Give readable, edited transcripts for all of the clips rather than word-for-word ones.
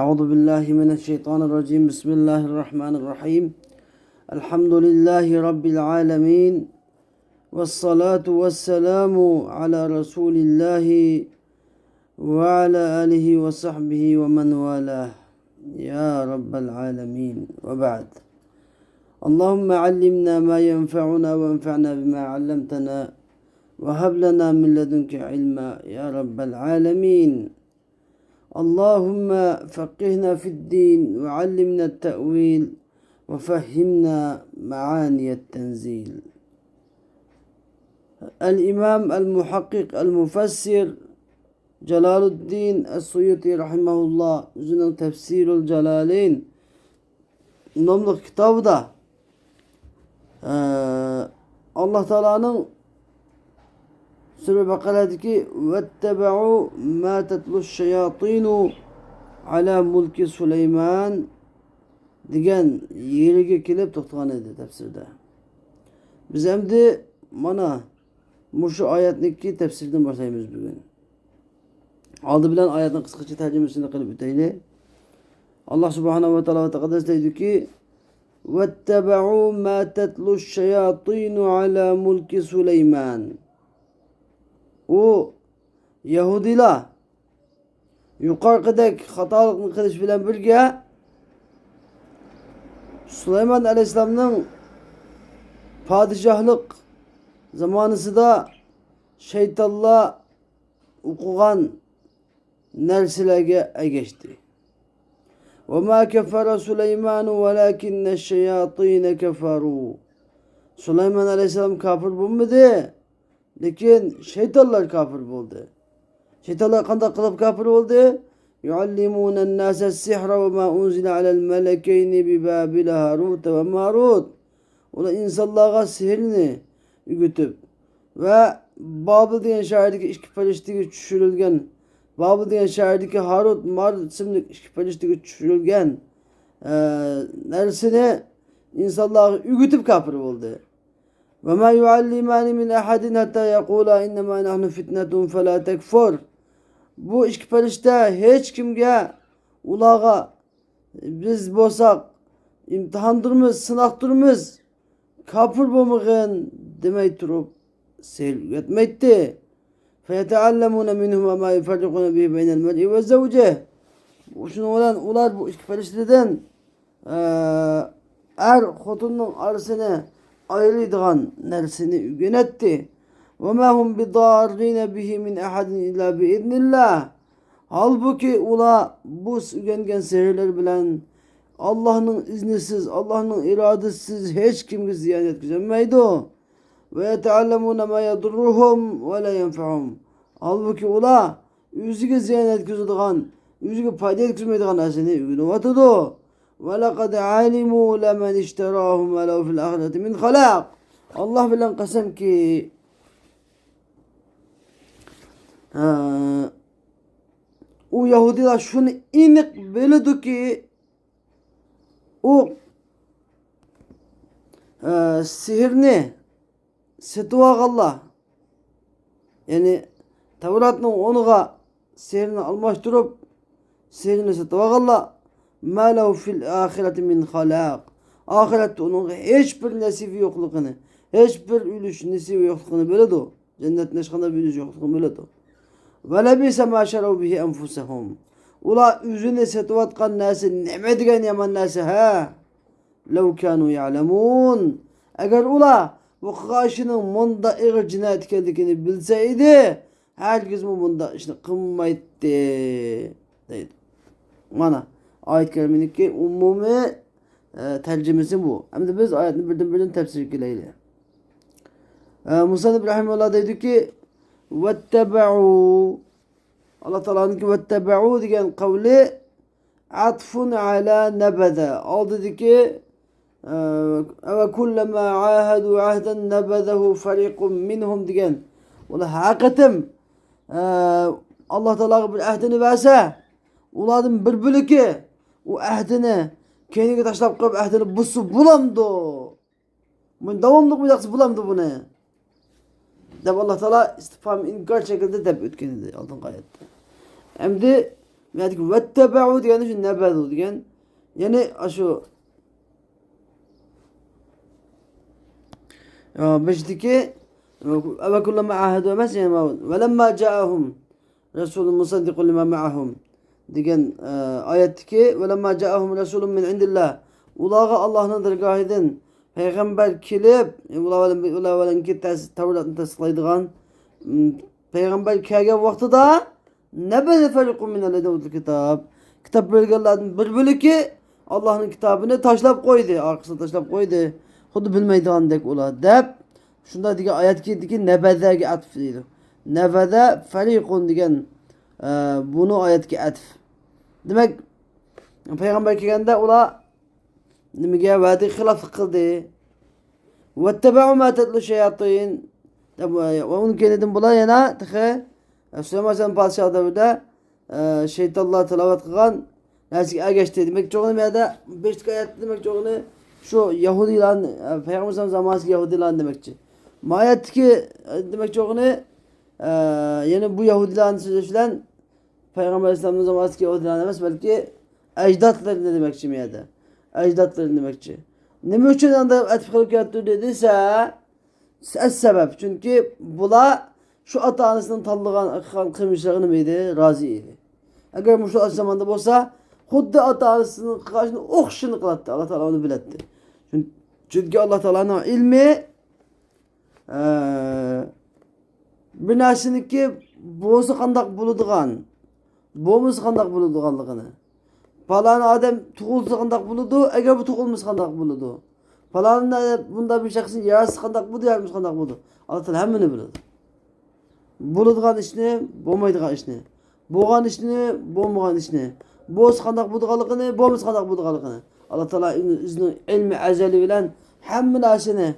أعوذ بالله من الشيطان الرجيم بسم الله الرحمن الرحيم الحمد لله رب العالمين والصلاة والسلام على رسول الله وعلى آله وصحبه ومن والاه يا رب العالمين وبعد اللهم علمنا ما ينفعنا وانفعنا بما علمتنا وهب لنا من لدنك علما يا رب العالمين اللهم فقهنا في الدين وعلمنا التأويل وفهمنا معاني التنزيل. الإمام المحقق المفسر Celaluddin Es-Suyuti rahimahullah üzerine Tefsirul Celaleyn namlı kitabı da Allah Teala'nın Sure Bakara'daki vettebe'u ma tetluş şeyatinu ala mulki Süleyman degan yeriga kelib to'xtagan edi tafsirda. Biz endi mana mushu oyatniki tafsirdan boshlaymiz bugun. Oldi bilan oyatning qisqacha tarjimasini qilib o'taylik. Allah subhanahu va taolo taqaddas deydiki: "Vettebe'u ma tetluş şeyatinu ala mulki Süleyman." O Yahudilar yuqoridagi xatolikni qilish bilan birga Süleyman Aleyhisselam'ның padişahlık zamanısında şeytanlar o'qigan narsalarga ergashdi. وَمَا كَفَرَ سُلَيْمَانُ وَلَكِنَّ الشَّيَاطِينَ كَفَرُوا Süleyman Aleyhisselam kafir bulmadı. Lekin şeytanlar kafir oldu. Şeytanlar qanday qilib kafir oldu? يُعَلِّمُونَ النَّاسَ السِّحْرَ وَمَا أُنْزِلَ عَلَى الْمَلَكَيْنِ بِبَابِلَ هَارُوتَ وَمَارُوتَ Ular insonlarga sehrni o'rgatib ve Babil degan shahardagi ikki farishtaga tushirilgan Babil degan shahardagi Harut Marut ismli ikki farishtaga tushirilgan narsani insonlarga o'rgatib kafir bo'ldi. وَمَا يُعَلِّمَانِ مِنْ أَحَدٍ حَتَّى يَقُولَا إِنَّمَا نَحْنُ فِتْنَةٌ فَلَا تَكْفُرْ Bu ikki farishta hech kimga ularga biz bo'lsak imtihondurmiz, sinoqdirmiz, kafir bo'lmag'in demay turib sehr o'rgatmaydi. فَيَتَعَلَّمُونَ مِنْهُمَا مَا يُفَرِّقُونَ بِهِ بَيْنَ الْمَرْءِ وَزَوْجِهِ Şunun bilan ular bu ikki farishtadan xotinning arasini ayırıydıgan nersini yönetti. وَمَا هُمْ بِضَارِّينَ بِهِ مِنْ أَحَدٍ إِلَّا بِإِذْنِ اللّٰهِ Halbuki ula bu öğrengen sehirler bilen Allah'ın iznisiz, Allah'ın iradesiz hiç kimge ziyan etkizemeydi o. وَيَتَعَلَّمُونَ مَا يَضُرُّهُمْ وَلَا يَنْفَعُهُمْ Halbuki ula yüzüge ziyan etkizediğin, yüzüge fayda etkizmediğin nesini öğreniyordu o. وَلَقَدْ عَلِمُوا لَمَنْ اِشْتَرَاهُمْ وَلَوْ فِي الْآخِرَةِ مِنْ خَلَاقٍ Allah bilen kasem ki o Yahudiler şunu inik bildi ki o sihirni Allah yani Tevrat'ın onuğa sihirini almıştırıp sihirini Allah ma lehu fil ahireti min halak ahirette onun hiçbir nasibi yokluğunu hiçbir ülüş nasibi yokluğunu biledi o cennetin eşkanda bir ülüş yokluğunu biledi o ve lebise ma şerav bihi enfusehum ula üzüne setuvatkan nasi neme digen yaman nasi ha lev kanu ya'lemun eğer ula bu karşının munda ağır cinayet kendikini bilseydi herkes bunda işte kımmaydı deydi. Mana ayet keriminiki umumi tercümesi bu. Hem de biz ayetin birden tefsir kıleyli. Musa İbrahimullah dedi ki vettebe'u Allah Teala'nın ki vettebe'u diyen kavli atfun ala nebede. Al dedi ki ve kullema ahadu ahden nebedehu fariqun minhum diyen. Ola hakikaten Allah Teala bir ahdini verse ulardan bir bölüki o ahdini kendine taşlap koyup ahdini busu bulamdı. Bunu devamlı bir dakika bulamdı bunu. Deb Allah Teala istifham inkar şekilde deb ötken edi aldın gayette. Hem de Yani vettebe'u degeni şu nebedu degen. Yani şu beşteki ve kullama ahadu mesela ve lemma ca'ahum Resulun musaddiqun lima ma'ahum degen ayetteki ve lemma ca'ahum Resulun min indillah ulağa Allah'ın dergahiden peygamber kilip ulağa ki Tevrat'ını tasdiklaydigan peygamber kelgen vaqtida nebede feriqun minellezine utul kitab kitap belgelerden bir bölüki Allah'ın kitabını taşlap koydu. Arkasına taşlap koydu. Xudu bilmeydigandek ula dep şunda degen ayet ki nebedege atf deydi. Nebede feriqun degen bunu ayetki atf. Demek peygamber kelgende ula nimege vadi hilaf kıldı. Vettebe'u ma tetlu şeyatin. Onun kenedin bula yana tıkı Süleyman Aleyhisselam padişahı devrinde şeytanlar tilavet kılgan Nasıl geçti demek çoğunu ya da 5 ayet demek çoğunu şu Yahudilan Peygamber zamanı Yahudilan demekçi. Mayet ki demek çoğunu yani bu Yahudilan sözleşilen Peygamber Aleyhisselam'ın zamanı Yahudilan demez belki ecdatları ne demekçi mi ya da ecdatları demekçi. Ne mümkün anda etfiklik yaptı dediyse sebep çünkü bula şu ata anasının tallıgan kıymışlarını mıydı razı idi. Eğer bu şu zamanda olsa Huddi ata-anasının karşısında okşunu kılattı. Allah Teala onu biletti. Çünkü Allah Teala'nın ilmi binasındaki boğuzu kandak buluduğun, boğumuz kandak buluduğunluğunu. Falan Adem tuğulsu kandak buludu, eğer bu tuğulmuş kandak buludu. Falan bunda bir şahsın yarısı kandak buludu, yarısı kandak buludu. Allah Teala hemini buludu. Buluduğun işini, boğmaydığı işini. Boğan işini, boğmayan işini. Boğuz kandak buduğalıqını, boğumuz kandak buduğalıqını. Allah Teala iznin ilmi ezeli bilen hem narsini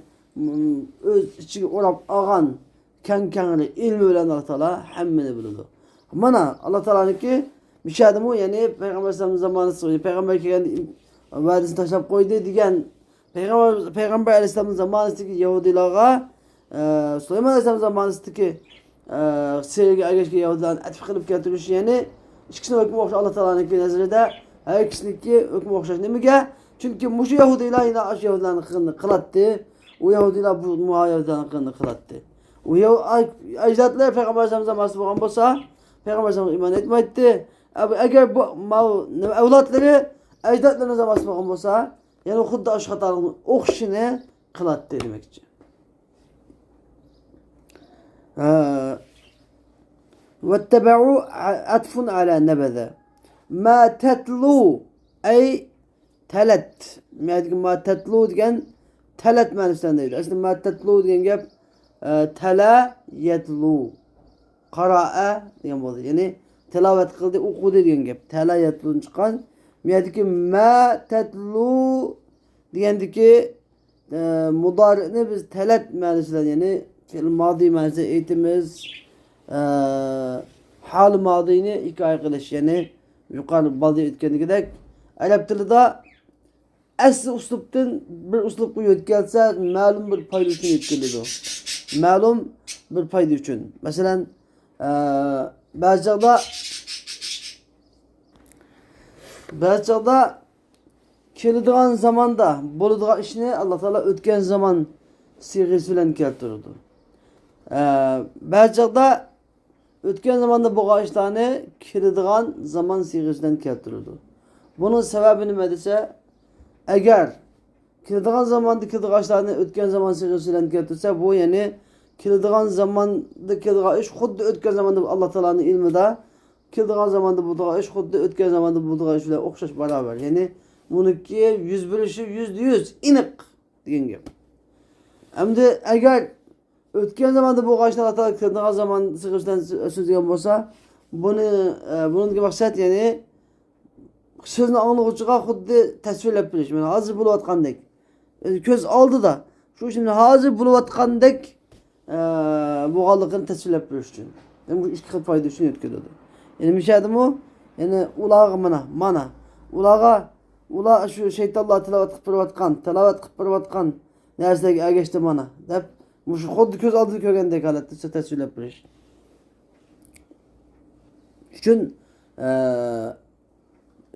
öz içi orap ağan kenkeni ilmi bilen Allah Teala hemmini bildi. Mana Allah Teala'nın ki müşahedim o yani Peygamber Aleyhisselam'ın zamanı söylüyor. Peygamber kendi vadisini taşlap koydu diyen Peygamber Aleyhisselam'ın zamanındaki Yahudilara Süleyman Aleyhisselam'ın zamanındaki sevgi ergeçki Yahudilerin etfikilip getirmiş yani İkisine hükmü okşa Allah Teala'nın ki nezirde her ikisindeki hükmü okşa demege çünkü muşu Yahudiler yine aş Yahudilerin kılını kılattı. O Yahudiler bu muha Yahudilerin kılını kılattı. O ecdatlar Peygamber Aleyhisselam'ın zamanı boğan olsa Peygamber Aleyhisselam'a iman etmedi. Eğer bu evlatları ecdatlarına zamanı boğan olsa yani hudda aş hatalarını okşine kılattı demekçi. واتبعوا عطف على نبذ ما تتلو أي تلت ما تتلو ديgan telet manasındaydı. Aslında ma tetlu diyen gap tela yetlu qara'a diyen oldu. Yani tilavet kıldı, okudu diyen gap. Tela yetlu'nun çıkan. Miyadiki ma tetlu diyendiki mudarını biz telet manasıyla yani fiil madi manasıyla eğitimiz hal madini hikaye kılış yani yukarı bazı etkeni gidek Arap tilinde asli usluptan bir uslup yetkelse malum bir payda için yetkilidir o. Malum bir payda için. Mesela bazıda keladigan zamanda boluduğu işini Allah Teala ötken zaman sigisiyle keltirdi. Bazıda ötken zamanda bu işlerini keladigan zaman sigisiyle keltirdi. Bunun sebebi ne dese eğer keladigan zamandaki işlerini ötken zaman sigisiyle keltirse bu yani keladigan zamandaki iş xuddi ötken zamanda Allah Teala'nın ilmide keladigan zamanda bu iş xuddi ötken zamanda bu iş bilan o'xshash beraber. Yani buniki yüz bölüşü %100 iniq degan gap. Endi eğer ötken zamanda bu işni Allah Teala keladigan zaman sigisiyle so'zlagan bo'lsa, bunun maksat yani so'zni anglag'uchiga xuddi tasvirlab berish. Mana hozir bo'layotgandek. Ko'z oldida shu şimdi hozir bo'layotgandek bo'lganligini tasvirlab berish uchun. Yani bu ikki xil foyda uchun yetkazadi. Yani müşahedim o. Yani ulağı mana. Ula şu şeytanlar tilavet qilib berayotgan narsaga ergashdi mana deb shu xuddi ko'z oldida ko'rgandek holatda tasvirlab berish. Uchun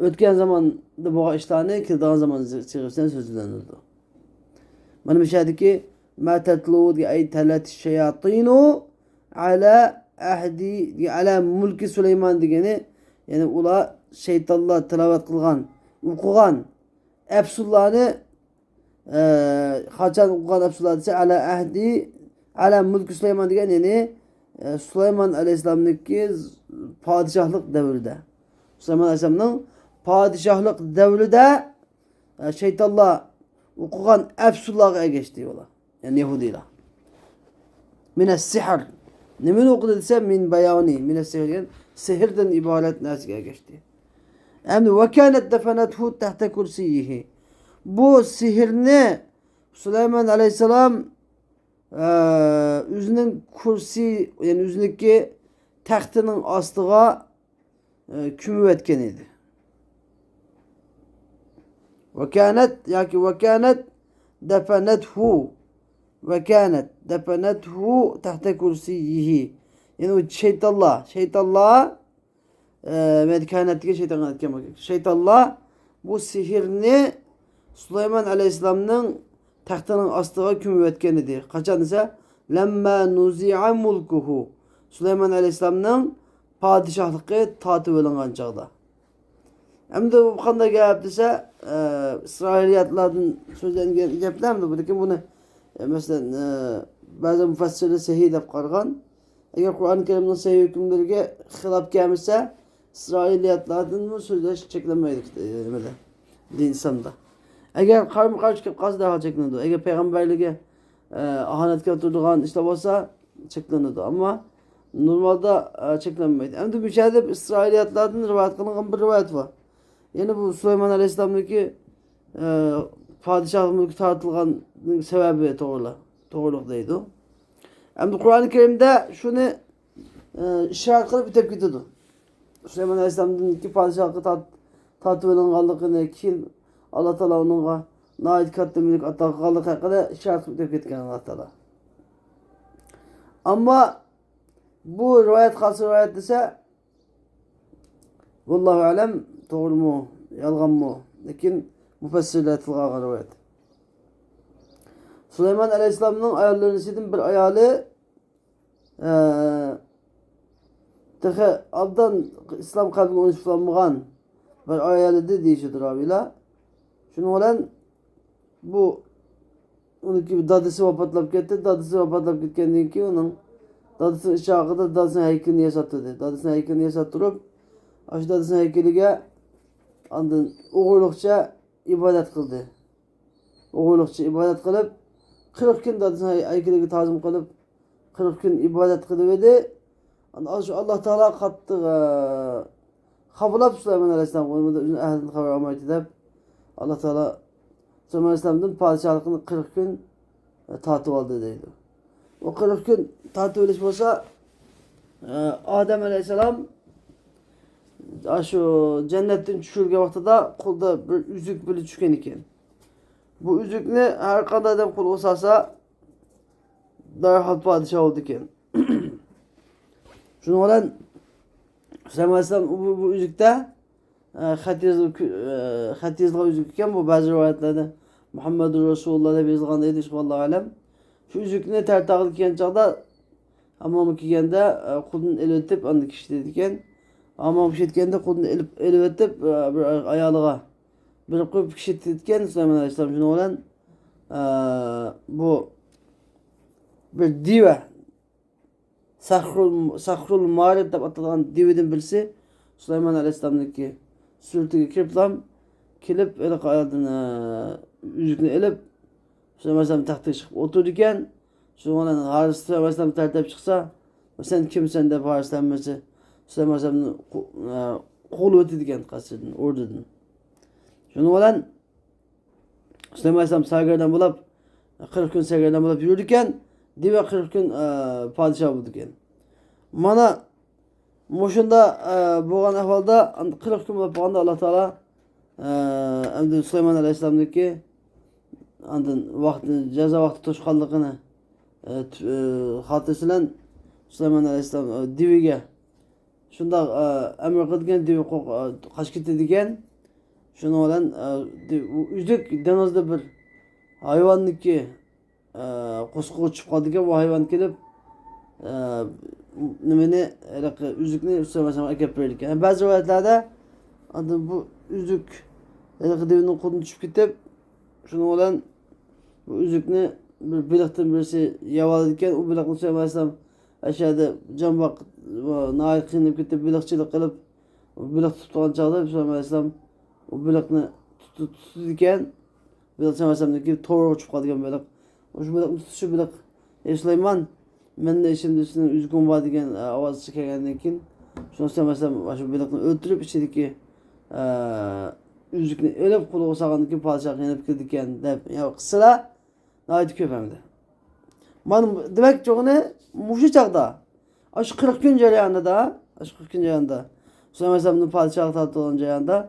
o'tgan zamonda bo'lgan ishlarni keladigan zaman sig'ishdan so'zlanadi. Mana bu sherdagi ma tatlu ay talat shayatinu ala ahdi ala mulki Süleyman degani, ya'ni ular shaytonlar tilovat qilgan, o'qigan afsullarni qachon o'qigan afsullar desa ala ahdi ala mulki Süleyman degan, ya'ni Süleyman alayhissalomniki podshohlik davrida. Süleyman alayhissalomning podshohlik davrida shaytonlar o'qigan afsullarga ergashdi ular. Yani Yahudiler. Mines sihr. Nimin okudu dese min bayani. Mines sihr yani sihirden ibaret narsiga geçti. Hem ve kânet defenethu tahta kursiyihi. Bu sihirni Süleyman Aleyhisselam özünün kursi, yani özündeki tahtının astığa kümüv etken idi. Ve kânet yaki ve kânet defenethu ve kânet defenethu tahta kursiyihi. Yani o şeytanlar medikanetteki şeytanlar etken bakıyor. Şeytanlar bu sihirini Süleyman Aleyhisselam'ın tahtının astığa kümüv etken idi. Kaçan ise lemma nuzi'a mulkuhu. Süleyman Aleyhisselam'ın padişahlığı tatip edilen çağda. Hem de bu kanda gelip dese İsrailiyatlardan sözlerini gepler mi? Lakin bunu mesela bazı müfessirler sahih deb qargan. Eğer Kur'an-ı Kerim'in sahih hükümleriga xilaf gelmişse İsrailiyatlardan bu sözler çeklenmeydik demede. İnsanda. Eğer karşı karşı qaz daha çeklenadi. Eğer peygamberlige ahanetga turduğan işte olsa çeklenadi. Ama normalde çeklenmeydi. Hem de bir şeyde İsrailiyatlardan rivayet kılınan bir rivayet var. Yani bu Süleyman Aleyhisselam'daki padişah mülkü tartılgan sebebi doğruluqdaydı. Hem de Kur'an-ı Kerim'de şunu işaret kılıp bitip gidiyordu. Süleyman Aleyhisselam'daki padişahlığı tatip edilenliğini kim Allah Teala onunla naid katlı mülk ataklığı hakkında işaret kılıp bitip gitken Allah Teala. Ama bu rivayet kalsı rivayet ise Vallahu alem doğru mu, yalgan mı? Lakin müfessirler tilgaga rivayet. Süleyman Aleyhisselam'ın ayarlarının bir ayalı tıkı abdan İslam kalbine oluşturanmağın bir ayalı deyişidir abiyle. Şunu olan bu onun gibi dadısı vapatlap gitti. Dadısı vapatlap gitkendiğin ki onun dadısının işağıda dadısının heykelini yasattırdı. Dadısının heykelini yasattırıp aşı dadısının heykelige andın oğulukça ibadet kıldı. Oğulukça ibadet kılıp 40 gün dadısının heykelige tazim kılıp 40 gün ibadet kılıverdi. Allah Teala kattı kabulap Süleyman Aleyhisselam koymadı. Üzün ehlini haber amayet edip Allah Teala Süleyman Aleyhisselam'ın padişahlıkını 40 gün tatip aldı deydi. O 40 gün tatip ediş olsa Adem Aleyhisselam şu cennetten düşürge vaxtıda kulda bir üzük bile düşken iken. Bu üzükni her kadar adam kul olsasa derhal padişah oldu iken. Şunu olan Süleyman Aleyhisselam bu üzükte xat yazılan üzük iken bu bazı rivayetlerde Muhammedur Resulullah deb yazılgan deydi vallahu alem. Şu üzükni tertaqlı iken çağda hamamı kiygende kulun el ötüp andı kişi dedi iken hamamı kişitkende kulun el ötüp bir ayalığa bir koyup kişitken Süleyman Aleyhisselam şunu olan bu bir dive Sahrul Mağrib deb atılan diveden birisi Süleyman Aleyhisselam'daki sürtüge kilip ele qayadın üzükünü elip Süleyman Aleyhisselam taxtga çıkıp otururken sonra Haris Süleyman Aleyhisselam tertep çıksa sen kimsen deb Haris denmesi Süleyman Aleyhisselam'ın kolu ötüdüken kasırdın, ordudun. Şunu olan Süleyman Aleyhisselam sargardan bulup 40 gün sargardan bulup yürürken dive 40 gün padişah bulduken. Mana moşunda boğan ahvalda 40 gün bulup boğanda Allah Teala endi Süleyman Aleyhisselam'daki andın vakti ceza vakti toşkallıkını hatırlayan Süleyman Aleyhisselam divige Şunda emir kılgan diye kaç gitti diken. Şunu olan üzük denizde bir hayvanlık ki kusku uçup kaldı bu hayvan gelip nimeni üzükni üstüne ekip verirken. Yani bazı rivayetlerde adı bu üzük devinin kolunu düşüp gidip şunu olan bu üzükni bir bilikten birisi yavaladıkken o bilikni söylemezsem aşağıda cambak nail kıyınıp gidip bilikçilik kılıp o bilik tutulan çağda söylemezsem o bilikni tutuyorken bilik söylemezsem ki toru uçup kaldıkken bilik o şu bilikni tutuşu bilik Süleyman ben de şimdi üstüne üzgün var diyen avaz çıkarken keyin şunu söylemezsem şu bilikni öldürüp içindeki üzükni ölüp kulu sağındaki padişah yenip girdikken dep ya kısıra nayet köpemdi. Man demek çok ne muşu çağda. Aş 40 gün jarayanda da, aş 40 gün jarayanda. Söylemezsem padişah tahtı olan jarayanda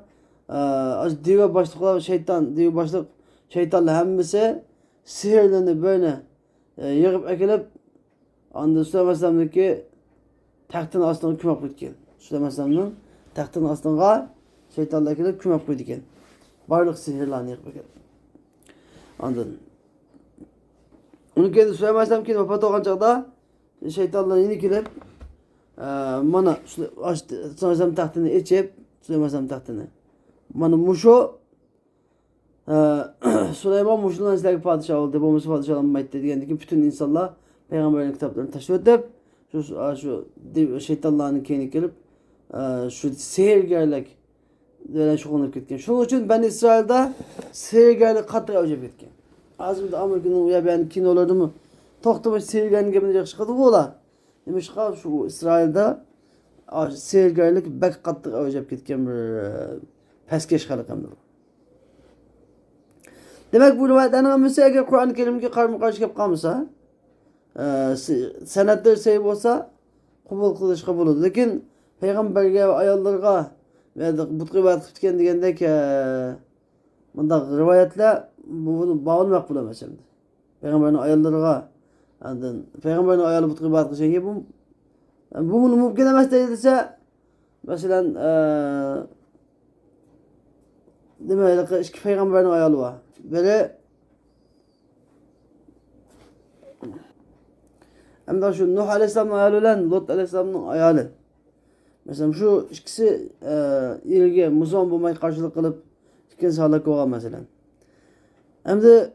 aş diye başlıklar şeytan diye başlık şeytanla hemmisi sihirlerini böyle yığıp ekilip anda söylemezsem ki tahtın aslında kümek bitken. Söylemezsem tahtın aslında şeytanla ekilip kümek bitken. Barlık sihirlerini yığıp ekilip. Anladın. Onu kendi söylemezsem ki vefat olan çağda şeytanla yeni gelip bana söylemezsem tahtını içip söylemezsem tahtını. Bana muşu Süleyman Muşlu'ndan izleki padişah oldu. Bu Musa padişah olmaydı diyen ki bütün insanlar peygamberin kitaplarını taşıyor edip şu şeytanların kendine gelip şu seyirgerlik böyle şokunup gitken. Şunun için ben İsrail'de seyirgerlik katı öcep etken. Azimde Amerika'nın ya ben kinoları mı toxtamış seyirgerlik gibi yakşı katı bu ola. Demiş ki şu İsrail'de seyirgerlik bek katı öcep gitken bir peskeş kalıkamdır. Demek bu rivayetlerden mesela eğer Kur'an-ı Kerim'e karşı karşı kalmışsa senetler sahip olsa kabul olur. Lakin peygamberge ve ayallarga ve bu rivayet tutken degende ki bunda rivayetle bunu bağlamak bulamaz şimdi. Peygamberin ayallarga peygamberin ayalı bu rivayet şey bu bunu mümkün emez değilse mesela demek ki eski peygamberin ayalı var. Böyle hem de şu Nuh Aleyhisselam'ın ayalı olan Lut Aleyhisselam'ın ayalı. Mesela şu ikisi ilgi Musa bulmayı karşılık kılıp ikisi halak olan mesela. Hem de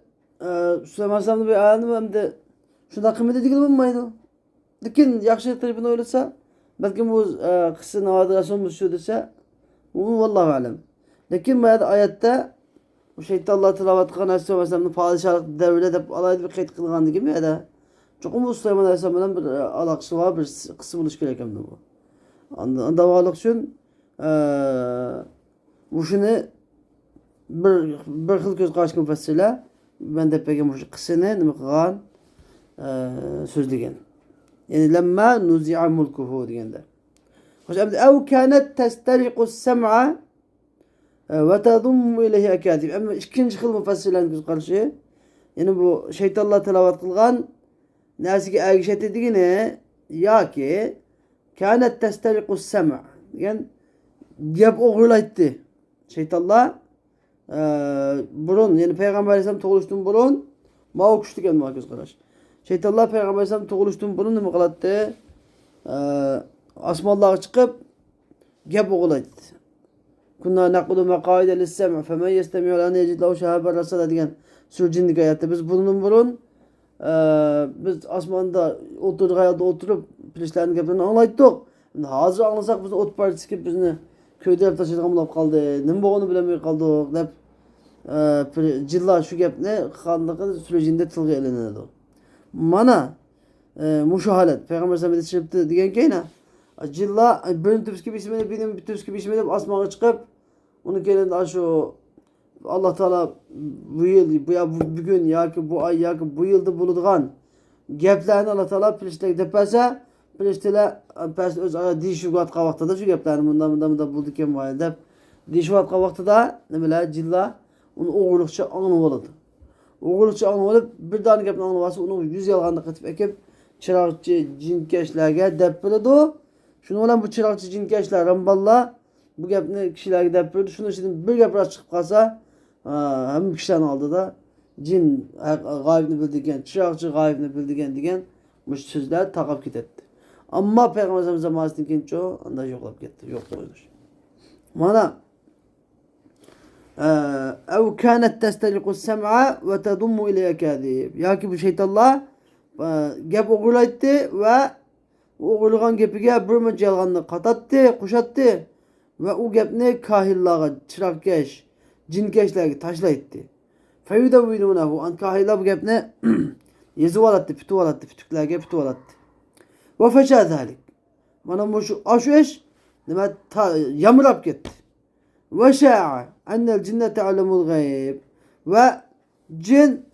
Süleyman Aleyhisselam'ın bir ayalı hem de şunda kıymeti değil bulmaydı. Lakin yakşı tarafına öyleyse belki bu kısı navadı asılmış şu dese bu vallahu alem. Lakin bu ayette bu şeytan Allah tilavet kılan Aleyhisselam'ın padişahlık devrine de alaydı bir kayıt kılgandı gibi ya da çok mu Süleyman Aleyhisselam'ın bir alakası var bir kısı buluş gerekemdi bu. Anda varlık için bu şunu bir xil göz karşı müfessirler ben de peki bu kısını nime kılgan söz degen. Yani lemma nuzi'a mulkuhu degende. Hoş abdi ev kânet testariqu s-sem'a ve tadummu ileyhi ekâdib. Ama ikinci xil müfessirlerin göz karşı yani bu şeytanla tilavet kılgan nasi ki ayşet dediğine ya ki kânet testariqu s-sem'a yani gep oğurlaydı. Şeytanla burun yani Peygamber Aleyhisselam toğuluştuğun burun ma okuştu kendine göz karşı. Şeytanlar Peygamber Aleyhisselam toğuluştuğun burun ne mi kılattı? Asmallığa çıkıp gep oğurlaydı. Kunna naqulu maqaide lis-sem' femen yestemi'u lan yecid lahu şahaben rasada degan sürcinlik ayette biz bunun burun biz asmanda oturduğu ayakta oturup pilişlerin geplerini anlaydık. Hazır anlasak biz ot partisi gibi bizni köyde taşıdığım bulap kaldı. Nima bo'lganini bilmay qoldik deb jillar shu gapni xonliqi sürecinde tilga ilinadi. Mana mushu holat Payg'ambar alayhisalom aytishibdi degan keyna jillar birin tubski bismini birin tubski bismini deb osmonga chiqib uni keyin shu Alloh taolo bu yil bugun yoki bu ay yoki bu yilda bo'ladigan gaplarni Alloh taolo firishtaga deb bersa firishtalar o'z deyishayotgan vaqtida shu gaplarni bundan bo'ldi ekan voy deb deyishayotgan vaqtida nimalar jillar uni o'g'irlikcha anglab oladi. O'g'irlikcha anglab olib bir dona gapni anglab olsa uni yuz yolg'onni qilib ekib chiroqchi jinkashlarga deb biladi Şunu olan bu çırakçı cinkeşler Ramballah bu gapni kishilarga deb berdi. Shuni ichidan bir gap rost chiqib qolsa, hamma kishilarni oldida jin g'oyibni bildigan, chiroqchi g'oyibni bildigan degan mush so'zlar taqab ketadi. Ammo payg'ambar zamonasidan keyinchi unda yo'qlab ketdi. Yo'q bo'ldi. Mana ev kanat tastariqu sam'a ve tadummu ileyha kadib. Yoki bu şeytanlar gap o'g'irlaydi va o'g'irlagan gapiga bir muncha yolg'onni qatatdi, qo'shatdi va u gapni kahillarga, chiroqkash, jinkashlarga tashlaydi. Fayudawilunahu an kahillar bu gapni yezib oladi, putib oladi, putuklarga putib oladi. Va fasha zalik. Mana bu shu ish nima yamrab ketdi. Ve şa'a annel cinne ta'lemul gayb ve cin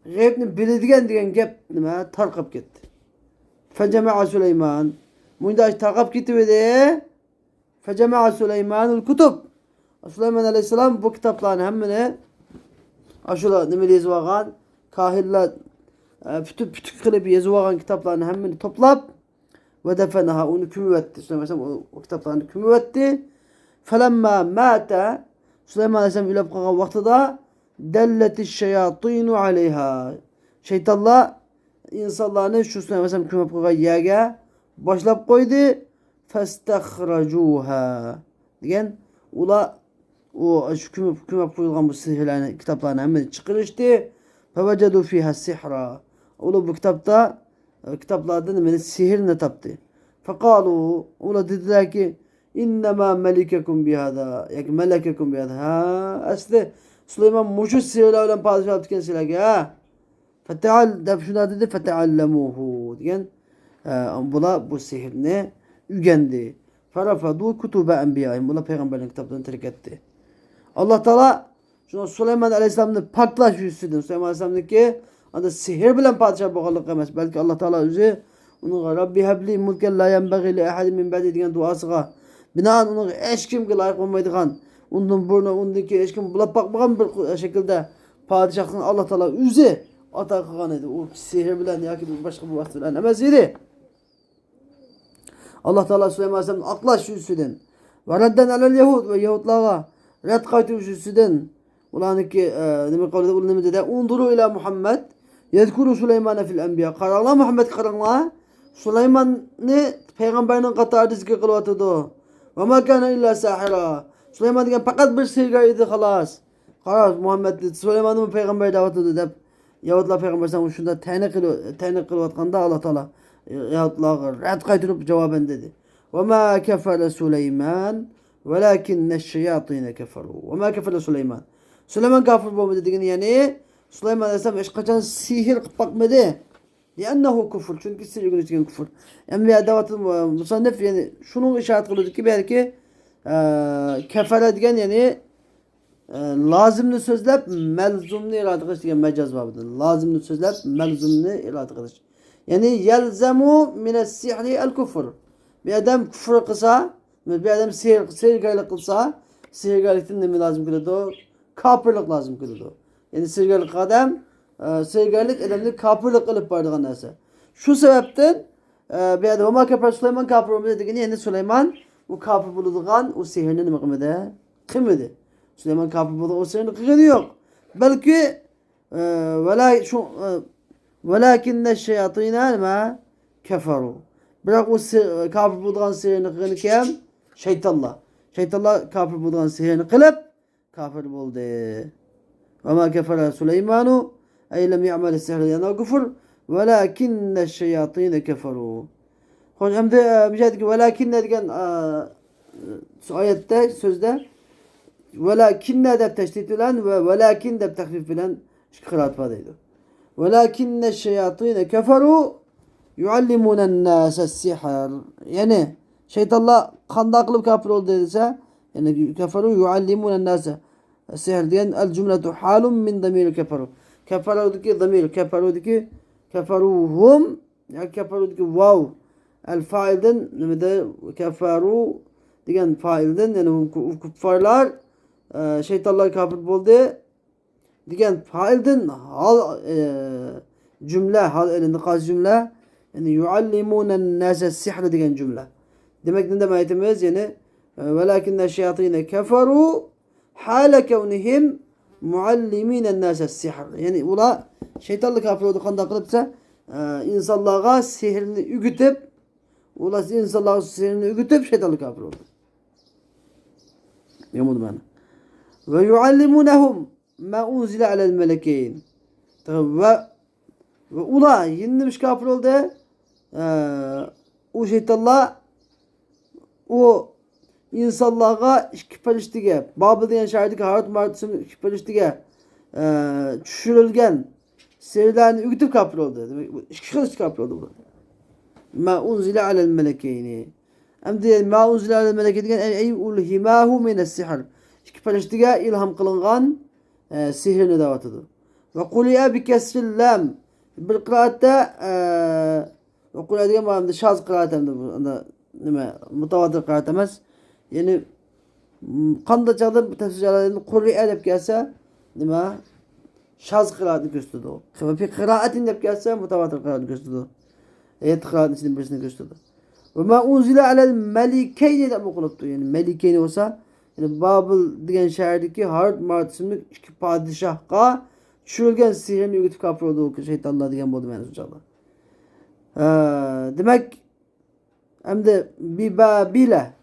gaybni biladigan degan gap nima tarqab ketdi. Fecema'a Süleyman bunday tarqab ketib edi. Fecema'a Süleymanul kutub. Süleyman aleyhisselam bu kitaplarni hammani ashular nima yozib olgan, kahillar putuk qilib yozib olgan kitaplarni hammani to'plab ve defenaha uni ko'mib etdi. Süleyman o kitaplarni ko'mib etdi. Felemma mâte Süleyman Aleyhisselam ölüp kalkan vaktida delleti şeyatînu aleyha. Şeytanlar insanlarını şu Süleyman Aleyhisselam kömep kalkan yerge başlap koydu. Festehracuha. Diyen ula o şu kömep koyulgan bu sihirlerini kitaplarını hemen çıkarıştı. Fevecedu fiha sihra. Ula bu kitaplardan hemen sihirini taptı. Fekalu ula dediler ki İnnemâ melikekum bihâdâ. Yani melekekum bihâdâ. Ha, aslında Süleyman muşu sihirle olan padişah diken silahı. Ha. Feteal, dep şuna dedi. Feteallemuhu. Diyen, bula bu sihirini ügendi. Ferafadu kutube enbiyayim. Bula peygamberin kitaplarını terk etti. Allah Teala şuna Süleyman Aleyhisselam'ın paklaş yüzüdür. Süleyman Aleyhisselam'ın ki anda sihir bilen padişah boğalık emez. Belki Allah Teala özü onun Rabbi hebli mulken la yenbeği li ehadin min ba'di diyen duasıga binaen onun hiç kimge layık olmaydıgan, onun burnu, ondaki hiç kim bulap bakmagan bir şekilde padişahın Allah Teala üzü ata kılgan idi. O sihir bilen ya ki başka bir vasıtayla emez idi. Allah Teala Süleyman Aleyhisselam'ın aklaş yüzüden ve redden alel Yahud ve Yahudlara red kaytı yüzüden ulanı ki demek kavlede ulanı dedi unduru ila Muhammed yedkuru Süleyman'a fil enbiya karanlığa Muhammed karanlığa Süleyman'ı peygamberinin katarı zikir kılvatıdı. Ve ma kana illa sahira. Süleyman degan fakat bir sihirgar idi halas. Halas Muhammed Süleyman'ın peygamber davet etti deb Yahudlar peygamberden şunda tayini kılvatganda Allah Teala Yahudlarga rad qaytırıp cevaben dedi. Ve ma kefere Süleyman velakinne şeyatine keferu. Ve ma kefere Süleyman. Süleyman kafir olmadı degan yani Süleyman Aleyhisselam hiç kaçan sihir kılıp bakmadı. Liannehu kufur. Çünkü sihir günü kufur. Enbiya davatın musannif yani şunun işaret kılıyordu ki belki kefere diyen yani lazımlı sözler melzumlu irade kılış diyen mecaz vardır. Lazımlı sözler melzumlu irade kılış. Yani yelzemu mines sihri el kufur. Bir adam kufur kılsa, bir adam sihirgarlık kılsa, sihirgarlıktan ne mi lazım kılıyordu? Kapırlık lazım kılıyordu. Yani sihirgarlık adam sihirgarlık edemli kapırlık kılıp bardıgan neyse. Şu sebepten bir adam ama kapır Süleyman kapır olmadı dediğini yani Süleyman o kapır bulduğun o sihirini ne mekmede? Kıymedi. Süleyman kapır bulduğun o sihirini kıymedi yok. Belki velakinne şeyatîne ma keferu. Bırak o kapır bulduğun sihirini kıymedi kim? Şeytanlar. Şeytanlar kapır bulduğun sihirini kılıp kapır buldu. Ve ma kefere Süleymanu ey lem ya'mel sihr yana kufur velakinne şeyatîne keferu. Hoş hem de bir ki velakinne degan ayette sözde velakinne deb teşdid bilen ve velakin deb tahfif bilen kıraat vadeydi. Velakinne şeyatîne keferu yuallimunen nâse sihr. Yani şeytanlar kanda kılıp kafir oldu dediyse yani keferu yuallimunen nâse sihr diyen el cümletu halun min damir keferu. Keferudaki damir, keferuhum ya keferudaki vav el failden nemede keferu diyen failden yani kuffarlar şeytanlar kafir oldu diyen failden hal cümle hal elinde kaz cümle yani yuallimunen nase sihr diyen cümle Demek ne demeytimiz yani velakinne şeyatine keferu hale kevnihim mualliminen nase sihr. Yani ula şeytanlık yapıyordu kanda kılıpsa insanlığa sihrini ügütüp ula insanlığa sihrini ügütüp şeytanlık yapıyordu. Yomud bana. Ve yuallimunehum ma unzile alel melekeyn. Ve ula yenilmiş kafir oldu. O şeytanla o insanlığa şüpheliştige Babıl diyen şahirdeki Harut Martıs'ın şüpheliştige düşürülgen serilerini ügütüp kafir oldu. Demek şüphelişti kafir oldu bu. Ma unzile alel melekeyni. Hem de ma unzile alel melekeyni diyen ey ulhimahu mines sihr. Şüpheliştige ilham kılıngan sihrini davatıdır. Ve kuliye bi kesril lam. Bir kıraatte ve kuliye diyen var hem de şaz kıraat hem de nime mutavatir kıraat emez. Yani kanda çağda tefsir celaletinde kuliye dep gelse nime şaz kıraatını gösterdi o. Ve bir kıraatin dep gelse mutavatir kıraatını gösterdi. Ayet kıraatın içinde birisini gösterdi. Ve ma unzile alel melikeyni de bu kuluptu. Yani melikeyni olsa yani Babıl diyen şehirdeki Harut Marut isimli iki padişahka düşürülgen sihirini ügütüp kapır olduğu şeytanlar diyen buldu ben inşallah. Demek hem de bir babile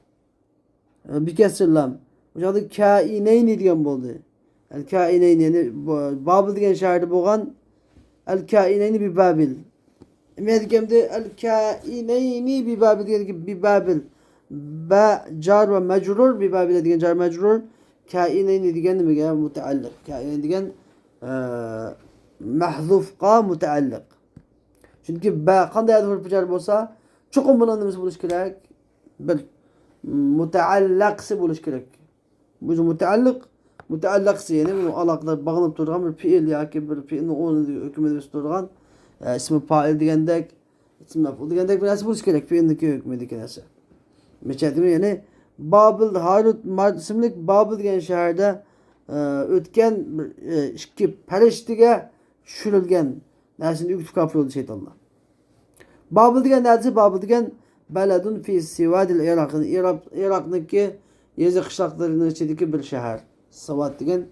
bir kesirlam. Hocam kaineyni diyen buldu. El kaineyni yani Babıl diyen şehirde boğan el kaineyni bir babil. Hem de el kaineyni bir babil diyen ki bir babil. Ba car ve mecrur bir babile diyen car mecrur kaineyni diyen mi ya muteallik. Kaineyni diyen mahzufqa muteallik. Çünkü ba kanda yadır bir olsa çok bunun buluş gerek. Bir muteallaksı buluş gerek. Bu muteallaksı yani bu alaklar bağlanıp durgan bir fiil ya ki bir fiilin onu hükmedip durgan ismi fail diyendek ismi mef'ul diyendek bir nasıl buluş gerek fiilindeki hükmedeki nasıl. Mesela yani Babıl Harut Mart isimli Babıl diyen şehirde ötken iki periştige düşürülgen nersini üktü kapır oldu şeytanlar. Babıl diyen neresi? Babıl diyen beledun fi sivadil Irak'ın Irak'daki Yezi kışlaklarının içindeki bir şehir. Savat diyen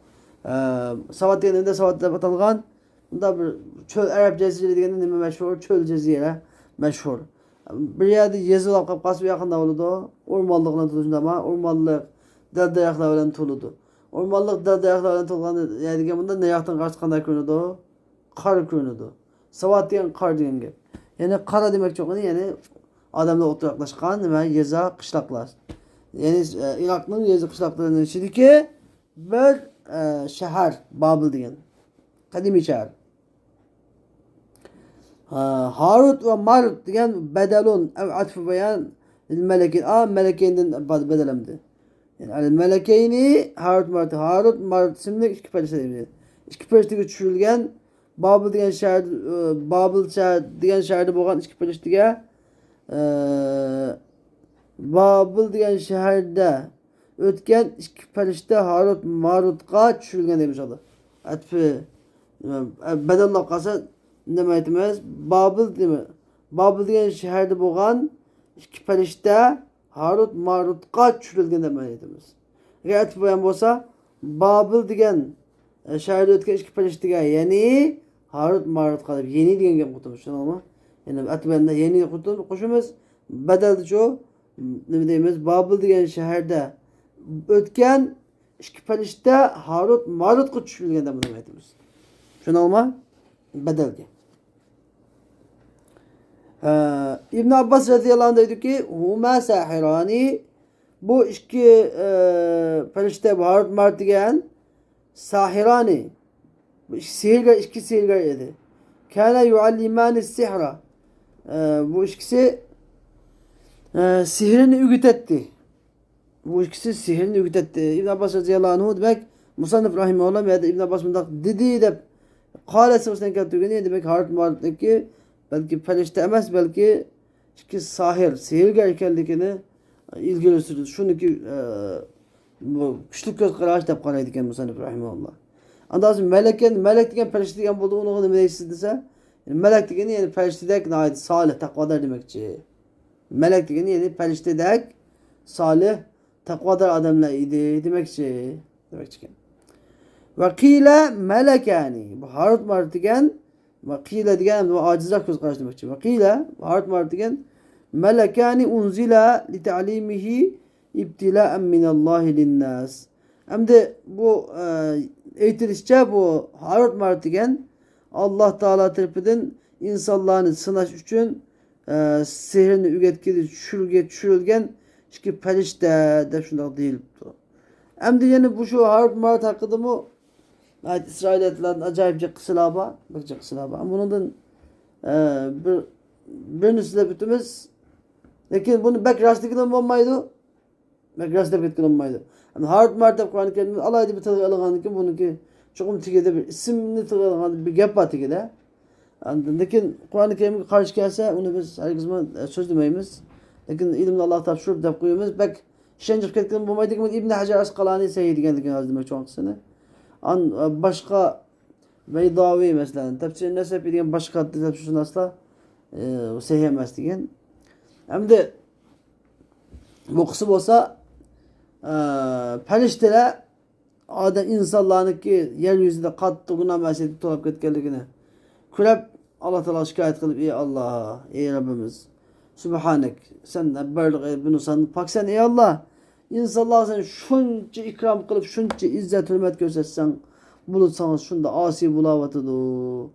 Savat diyeninde Savat'ta batılgan bunda bir çöl Arap cezire diyeninde meşhur çöl cezire meşhur. Bir yerde Yezi Kapkası yakında oldu. Ormanlıkla tutuşunda ama ormanlık derde ayaklarıyla tutuldu. Ormanlık derde ayaklarıyla tutuldu. Yani bunda ne yaktan karşı kanday görünüyordu? Kar görünüyordu. Savat diyen kar diyen gibi. Yani kara demek çok önemli. Yani adamla otur yaklaşkan demek Yeza kışlaklar. Yani Irak'ın Yezi kışlaklarının içindeki bir şehir Babıl diyen. Kadimi şehir. Harut ve Marut diyen bedelun ev atfı beyan melekin melekeyinden bedelemdi. Yani melekeyni Harut Marut isimli iki perişte İki perişte düşürülgen Babıl diyen şehir Babıl diyen şehirde boğan iki perişte Babıl diyen şehirde ötken iki perişte Harut Marut'a düşürülgen demiş adı. Atfı bedel lakası ne demekimiz? Babıl değil mi? Babıl diyen şehirde boğan iki perişte Harut Marut'a düşürülgen demekimiz. Gayet bu yan olsa Babıl diyen şehirde ötken iki perişte yani Harut Marut'a yeni diyen gem kurtulmuş ama yani atbende yeni kurtulmuş kuşumuz bedeldi çoğu ne diyemiz? Babıl diyen şehirde ötken iki perişte Harut Marut'a düşürülgen demekimiz. Şunu alma bedeldi. İbn Abbas radıyallahu anh dedi ki huma sahirani bu iki perişte Harut Marut diyen sahirani iki sihirgar idi. Kana yuallimani sihra bu ikisi sihirini ügütetti. Bu ikisi sihirini ügütetti. İbn Abbas radıyallahu anh demek Musannif rahimahullah ya da İbn Abbas dedi de kâle sırasına geldiğinde demek Harut Marut'taki belki perişte emez belki iki sihirgar ikenlikini ilgili sürdü. Şunu ki küçük göz kıraç da karaydı iken Musannif rahimahullah. Andazım melek diken perişte diken bulduğunu ne demek istediyse melek diken yani perişte dek ait salih takvadar demekçi. Melek degeni yani periştedek salih takvadar adamlar idi demekçi. Demekçi. Ve kile melekani. Bu Harut Marut degen ve kile degen bu acizak göz karşı demekçi. Ve kile Harut Marut degen melekani unzila li ta'limihi ibtila'en minallahi linnas. Hem de bu eğitilişçe bu Harut Marut degen Allah Teala tarafından insanların sınaş için sihrini ügetkili çürülgen ki perişte de şundak değil. Hem de yani bu şu Harut Marut hakkında mı İsrailiyetlerin acayipce kısılaba bakacak kısılaba. Ama bunun birinisi de bütümüz lakin bunu bek rastlıkla olmaydı. Bek rastlıkla olmaydı. Yani Harut Marut Kur'an-ı Kerim'de alaydı bir tırgı alıngan ki bununki çokum tigede bir isimli tırgı alıngan bir gap var tigede. Lakin Kur'an-ı Kerim'e karşı gelse onu biz her zaman söz demeyimiz. Lakin ilimde Allah tapşırıp da koyuyoruz. Bek şencik ketkilen bulmaydı ki İbn Hacer Asqalani seyyidi demek az çoğun kısını. An başka Beydavi mesela tefsir nesep edilen başka tefsir asla seyhemez diyen. Hem de bu kısım olsa perişteler adam insanların ki yeryüzünde kattığına mesajı tolap ketkenlikini kurep Allah Teala şikayet kılıp ey Allah ey Rabbimiz Subhanek sen berlik bunu sen pak sen ey Allah insanlar sen şunca ikram kılıp şunca izzet hürmet göstersen bulutsanız şunda asi bulavatıdı.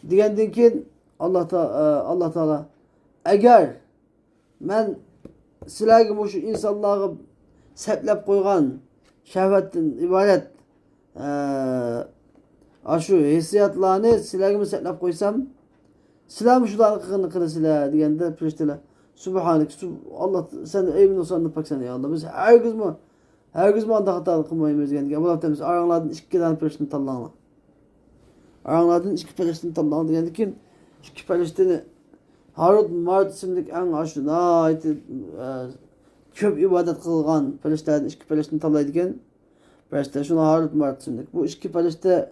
Digendin ki Allah Teala eğer men silahı şu insanları seplep koygan şehvetin ibaret aşu hissiyatlarını silahımı seplep koysam silahımı şudan kıkını silah digende pürüştüler. Subhanek Allah sen emin olsan pak sen ya Allah biz her gün anda hata kılmayımız yani. Allah temiz aranlardan iki tane pürüştünü tallağına. Aranlardan iki pürüştünü tallağına yani ki iki pürüştünü Harut Marut isimlik en aşuna köp ibadet kılgan pürüştlerden iki pürüştünü tallaydıken pürüştler şuna Harut Marut isimlik. Bu iki pürüşte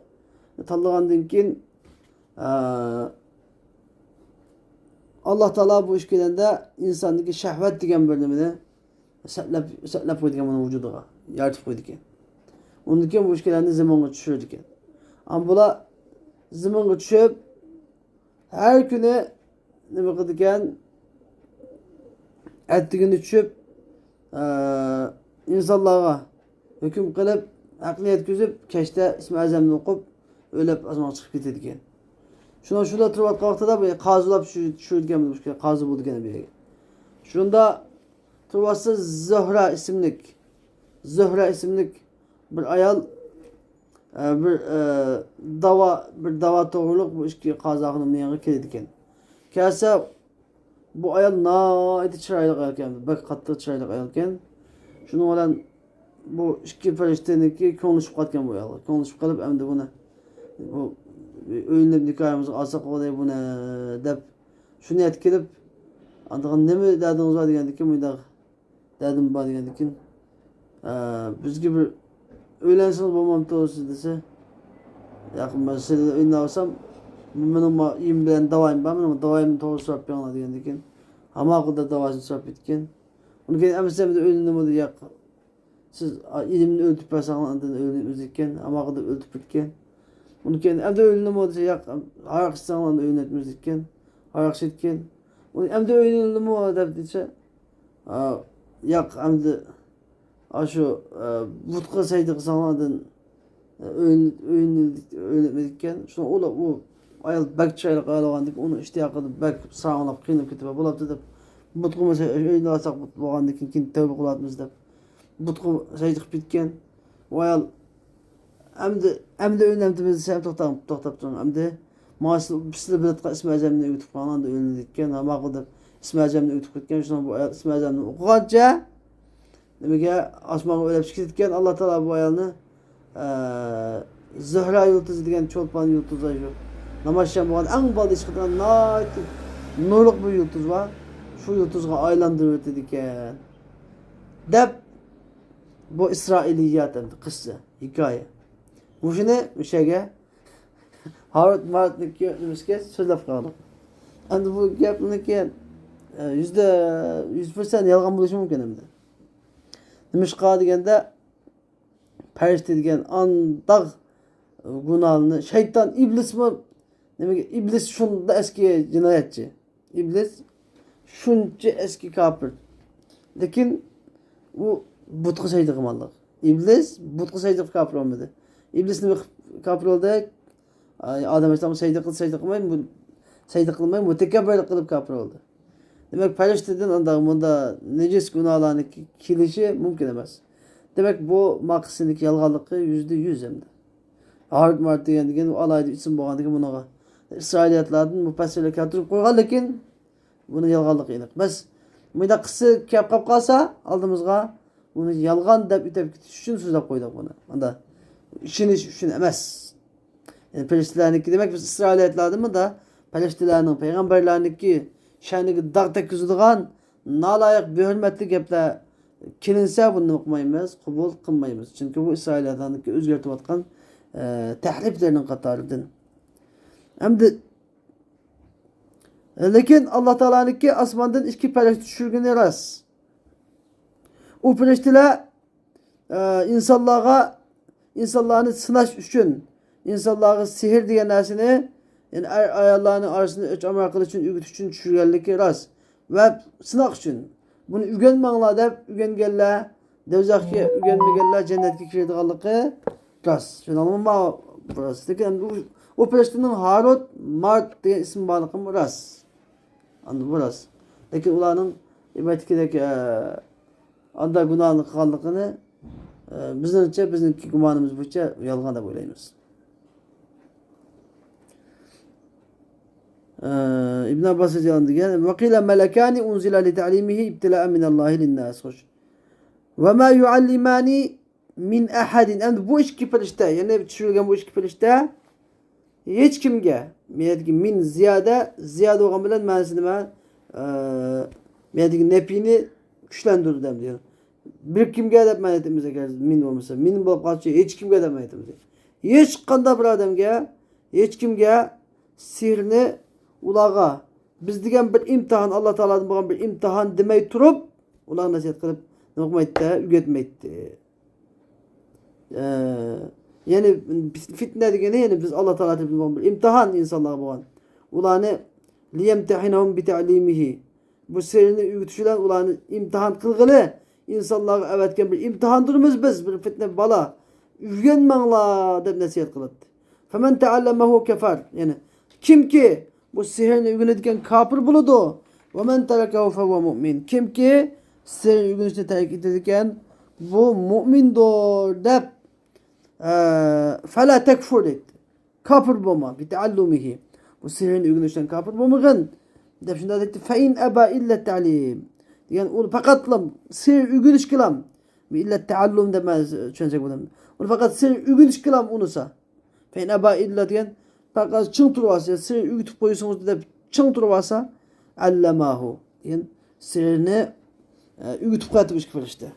tallağandın ki Allah Teala bu işkilende insandaki şehvet diyen bölümünü setlep koyduken bunun vücuduğa. Yaratıp koyduken. Onunken bu işkilende zamanla düşürdüken. Ama bula zamanla düşüp her güne ne bakıdıken ettiğini düşüp insanlara hüküm kılıp aklını yetkizip keşte İsmi Azam'ını okup öyle azman çıkıp gittiyken. Şurada turbat kalktı da böyle kazılap düşürdüken bulmuş ki kazı buldu gene bir yere. Şunda turbatsı Zöhra isimlik bir ayal bir dava doğruluk bu işki kazağının yanına kelediken. Kelse bu ayal naiti çıraylık ayalken, bek katlı çıraylık ayalken. Şunu olan bu işki perişteniki konuşup katken bu ayal. Konuşup kalıp hem de buna bu öğünle nikahımızı alsak olayı buna dep şunu etkilip andığın ne mi derdiniz var diyendik ki mıydı derdim var diyendik ki biz gibi öğlensiniz babam doğrusu dese yakın ben size önüne alsam benim yiyeyim bilen davayım ben ama davayım doğrusu yapıyorlar diyendik ki ama akılda davasını sürüp bitken onu ki emsem de önüne mi diye siz ilimini öltüp personelandığını önümüzdeyken ama akılda öltüp bitken onu kendi hem de ölünüm oldu yak ayak sanılan öğünetmezdikken ayak şitken onu hem de ölünüm oldu dediyse yak hem de aşu vutka saydık sanılan öğünetmezdikken şuna ola o ayal bek çaylık ayalagandık onu işte yakaladı bek sağlanıp kıyınıp kitaba bulap dedim vutku mesela öğünü alsak bulgandıkken kin tevbe kılatmız dep vutku saydık bitken o ayal hem de önemli sen toxtab turun. Hem de maaşlı pisli biletqa İsmi Azam'ni ötüp qalan da öğrendikken ama qıldı İsmi Azam'ni ötüp ketken şuna bu ayat İsmi Azam'ni oqanca demek asmağı öyle ketken Allah Teala bu ayalını Zöhra yıldızı degan çolpan yıldızı şu. Namoyishdan bo'lgan eng bol chiqqan nurluq bir yıldız var. Şu yıldızga aylandırıb ötedi ekan. Deb bu İsrailiyat endi qissa, hikoya. Bu shuni o'shaga Harut Marutniki o'zimizga so'zlab qoldik. Endi bu gapniki %100% yalgan bo'lishi mumkin endi. Nimishqa deganda farishta degan andaq gunohni shayton iblismi nimaga iblis shunda eski jinoyatchi. İblis shuncha eski kafir. Lekin u butqa sayda qilmanliq. İblis butqa sayda kafir olmadi. İblis nima kafir oldi? Odam alayhisalom sayda qilmay, sayda qilmay mutakabbirlik qilib kafir oldi. Demek farishtadan bunda necis günahlarni kelishi mumkin emas. Demek bu maqsadniki yalg'onligi %100 endi. Harut Mart degan alayda ism bo'lganligi bunaqa İsrailiyatlardan mufassirlar keltirib qo'ygan, lekin buni yalg'onligi aniq. Bas bunda qissa kelib qolsa oldimizga buni yalg'on deb itib ketish uchun so'zlab qo'ydik buni. Bunda ishonish uchun emas. Yani farishtalarniki demek biz İsrailiyatlardan da farishtalarning payg'ambarlarniki sha'niga dog' tekkizadigan naloyiq behurmatli gaplar kelinsa buni o'qimaymiz, qabul qilmaymiz. Chunki bu Isroiliyatlarniki o'zgartirayotgan tahriflarning qatoridan. Hamda lekin Alloh taolaniki osmondan ikki farishta tushirgani rost. U farishtalar insonlarni sinash uchun, insonlarga sehr degan narsani, yani ayollarning orasini amal qilish uchun, o'g'it uchun tushirganligi rost va sinoq uchun. Buni o'rganmanglar deb o'rganganlar, do'zaxga o'rganmaganlar jannatga kiradiganligi rost. Shuningmi rost. Lekin o farishtaning Harut Mart degan ismi borligi rost. Endi bu rost. Lekin ularning aytgandek anda gunohni qilganligini bizningcha gumonimiz bo'yicha yolg'on deb o'ylaymiz. İbn Abbas diyen وَقِيلَ مَلَكَانِ اُنْزِلَ لِتَعْلِيمِهِ اِبْتِلَاءً مِنَ اللّٰهِ لِلنَّاسِ وَمَا يُعَلِّمَانِ مِنْ اَحَدٍ. Yani bu iki farishta, yani düşürülgen bu iki farishta hiç kimge min ziyade olan bilen manasını nepini güçlendirir dem diyor. Bir kimge de manetimize geldi min olmasa. Min bulup kaçıyor. Hiç kimge de manetimize. Hiç kanda bir adamge, hiç kimge sihrini ulağa biz degan bir imtihan, Allah Teala'dan bo'lgan bir imtihan demay turib, ular nasihat qilib nima qilmaydi, o'rgatmaydi. Yani fitne degani, yani biz Allah Teala'dan bo'lgan bir imtihan insonlarga bo'lgan. Ularni liyemtahinahum bi ta'limihi. Bu sirni o'rgatishdan ularni imtihan qilg'ili insonlarga avatgan bir imtihondurmiz biz, bir fitne bala. O'rganmanglar deb nasihat qiladi. Faman ta'allamahu kafar. Yani kimki bu sihirni o'rganadigan kafir bo'ladi. Va man tarakahu fa huwa mu'min. Kimki sihirni o'rganishni tark etadigan bu mu'mindir deb fala tekfur dedi. Kafir bo'lma bi ta'allumihi. Bu sihirni o'rganishdan kafir bo'lmagan deb shunday dedi. Fa in aba illa ta'lim. Yani onu faqatlam sihir o'rganish qilam. Bi illa ta'allum demez tushunsak bo'ladimi? Onu faqat sihir o'rganish qilam unusa. Fa in aba illa degan fakat çın turvası, sihir ügütüp koyuyorsunuz da çın turvası allamahu. Yani sihirini ügütüp koyatmış kıfır işte.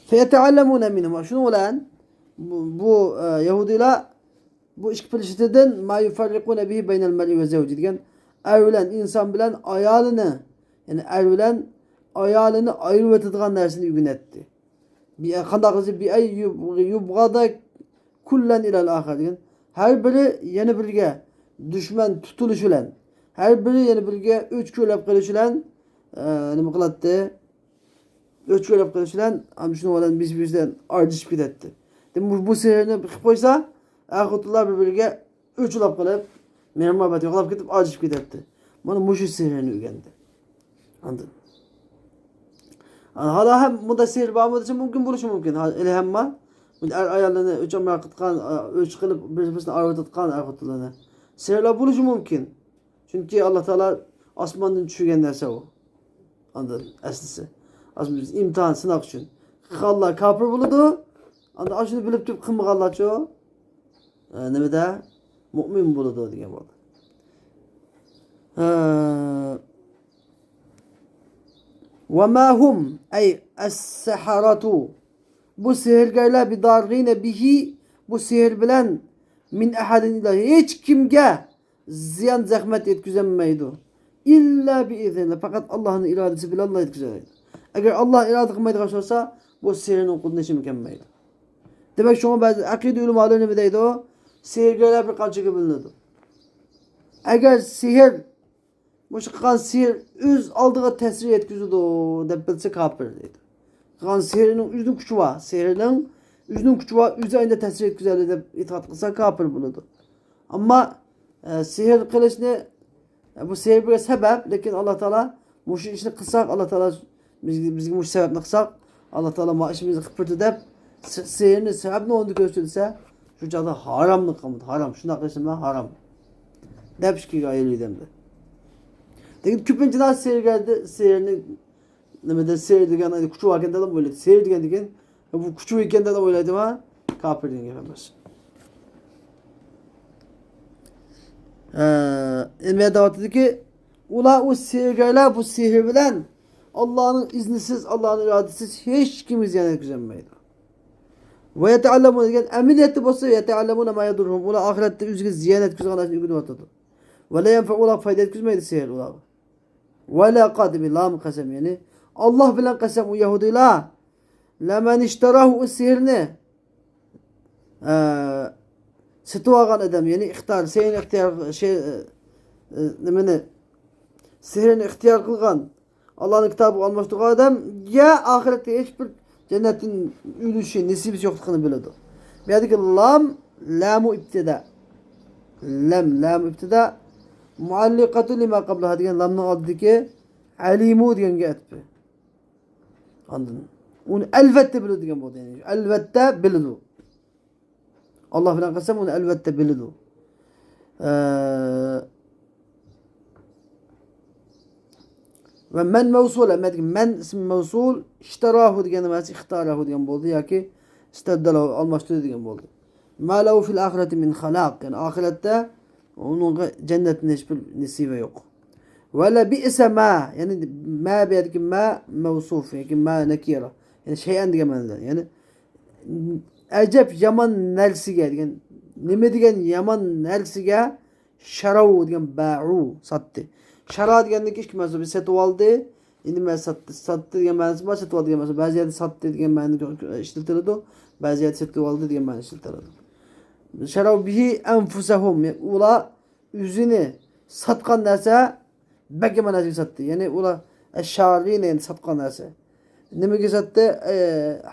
Feyeteallemune minhum. Şunu olan bu Yahudiler bu iş kıfırışteden ma yufarrikune bihi beynel mer'i ve zevci diyen evlen insan bilen ayalını, yani evlen ayalını ayırvetıdığan dersini ügün etti. Kandakızı bi ay yubgada kullen ilal ahir diyen her biri yeni birge düşman tutuluş ulan. Her biri yeni birge üç köylep kılıç ulan nima qilatdi? Üç köylep kılıç ulan ham shuni olan bizden arjishib ketadi. Demak bu sihirni qilib qo'ysa, ahutlar bir-biriga üç ulab qilib, mehmonbat yo'qlab ketib arjishib ketadi. Mana mushu sihirni o'rgandi. Anladın? Hala hem bunda sihir bo'lmasa mumkin bo'lishi mumkin. Ele hamma ayarlarını üç amel kıtkan, üç kılıp birbirine arvatırkan arvatırlarını. Sihirler buluşu mümkün. Çünkü Allah Teala asmandan düşürgen derse o. Anladın? Eslisi. Aslında imtihan, sınav için. Allah kapır buludu. Anda aşını bilip tüp kımık Allah çoğu. Ne de? Mümin buludu diye bu. وَمَا هُمْ أي السَّحَرَةُ. Bu sihirgerler bir dargine bihi, bu sihir bilen min ahadin ilahi hiç kimge ziyan zahmet etkizemeydi. İlla biiznillah. Fakat Allah'ın iradesi bilan Allah etkileydi. Eğer Allah irade kılmaydı olsa bu sihirin kudreti mükemmeldi. Demek şuna bazı akide ulemaları ne deydi o? Sihirgeler bir kaçı gibi bilinirdi. Eğer sihir bu çıkan sihir üz aldığı tesir etkisidir o dep bilse kafir deydi. Kan sihirinin üzünün küçü var. Sihirinin üzünün küçü var. Üzerinde tesir etkisiyle de itaat kılsa kafir buludu. Ama sihir kılıç ne? Bu sihir bir sebep. Lakin Allah Teala bu işini kılsak Allah Teala bizim bu sebebini kılsak Allah Teala maaşımızı kıpırtı deyip sihirin sebebini onu gösterse şu cada haramlık kalmadı. Haram. Şunu arkadaşlar haram. Deyip ki gayri demdi. Lakin küpün cinayet sihir geldi. Sihirini ne sihir diken hani küçük varken de adam böyle sihir diken bu küçük iken de adam öyleydi ama kafir diyen efendim. İlmiye davet dedi ki ula o sihirlerle bu sihir bilen Allah'ın iznisiz, Allah'ın iradesiz hiç kimiz yani güzelmeydi. Ve yeteallemun diyen eminiyeti bolsa yeteallemun ma yadurhum ula ahirette üzgün ziyanet güzel anlaşın ügün ortada. Ve la yenfe ula fayda etmeydi sihir ula. Ve la kadimi lam kasem yani Allah bilen kasem o Yahudiyla lemen işterahu o sihirini Sıtıvagan adam yani ihtar, senin ihtiyar nemeni sihirini ihtiyar kılgan Allah'ın kitabı almıştığı adam ya ahirette hiçbir cennetin ülüşü, nisibisi yoktuğunu biliyordu. Bir adı ki lamu ibtida. Lamu ibtida muallikatu lima qablaha diyen lamın adı ki alimu diyen getbi. Anladın mı? Onu elbette biliyordu diyen bu yani. Elbette biliyordu. Allah filan kasem onu elbette biliyordu. Ve men mevsul men isim mevsul işterahu diyen mesela ihtarahu diyen oldu ya ki isteddelahu almıştı diyen oldu. Ma lehu fil ahireti min halak yani ahirette onun cennetinde hiçbir nesibe yok. Ve la bi'se ma yani ma biyedeki ma mevsuf yani ma nekira yani şeyen diyen yani acep yaman nersiga degan nima degan yaman nersiga sharav degan ba'u sattı. Shara degandagi hech kim emas. Sotib oldi. Endi men satdi degan ma'nosi bor, sotib oldi degan ma'nosi. Ba'zi yerda satdi degan ma'noda ishlatiladi. Ba'zi yerda sotib oldi degan ma'noda ishlatiladi. Sharav bihi anfusahum. Ular o'zini satgan narsa bakka manasiga satdi. Ya'ni ular ash-sharin yani satgan narsa. Nimaga satdi?